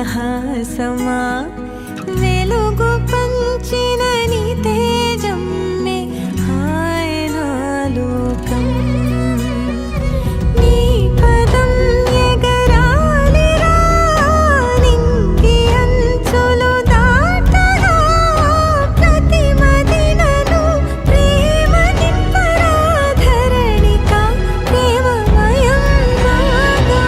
మందహాసమా వెలుగు పంచిన నీ తేజమ్మే ఆయన లోకం నీ పదం ఎగరాలిరా నింగి అంచులు దాటగా ప్రతి మదినను ప్రేమ నింపరా ధరణిక ప్రేమమయం బాగా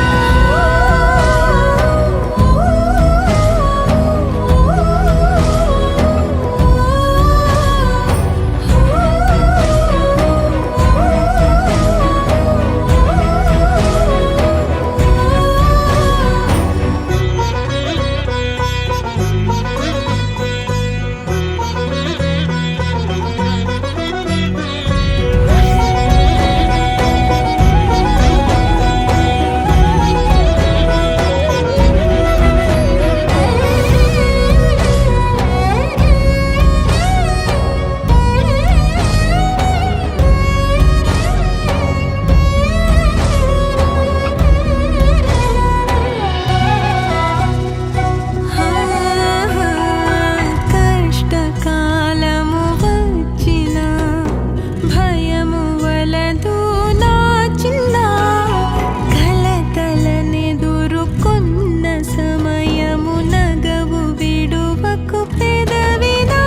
కష్టకాలము వచ్చిన భయము వలదు నా చిన్న కలతలనెదురుకొన్న సమయము నగవు విడువకు పెదవినా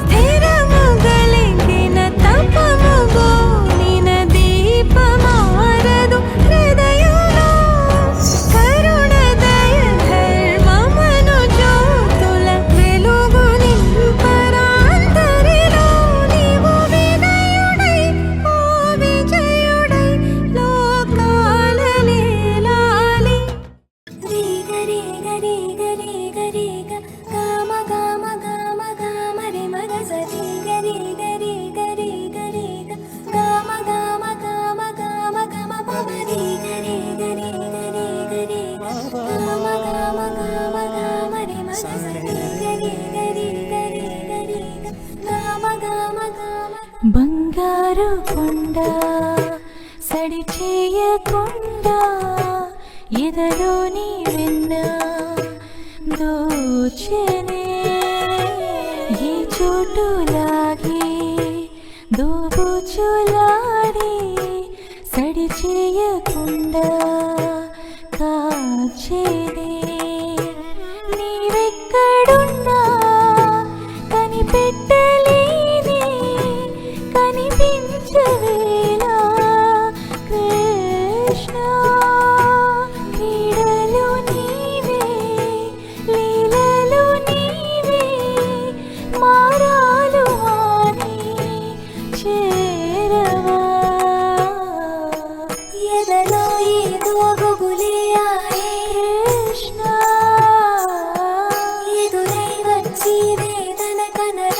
స్థిరము గలిగిన తపము గోనిన దీపమారదు హృదయంలో కరుణ దయ ధర్మమను జ్యోతుల వెలుగు నింపరా అంతరిలో నీవు వినయుడై ఓ విజయుడై లోకాల నేలాలి రీగ రీగ రీగ రీగ రీగ గామ గామ గామ గామ రే మగ సరీగ రీగ రీగ రీగ రీగ గామ గామ గామ గామ గమ పమ రీగ రీగ రీగ రీగ రీగ గామ గామ గామ గామ రే మగ సరీగ రీగ రీగ రీగ రీగ గామ గామ గామ బంగారు కొండ సడి చేయకుండా ఎదలోని వెన్న దోచెనే ఈ చోటులాగి దోబుచులాడి సడి చేయకుండా కాచేనే నీవెక్కడున్నా కనిపెట్టలేని కనిపించవేలా కృష్ణ క్రీడలు నీవే లీలలు నీవే మారాలు మాని చేరవా ఎదలో ఏదో గుగులే ఆయే కృష్ణ ఎదురై వచ్చి వేదన కనరా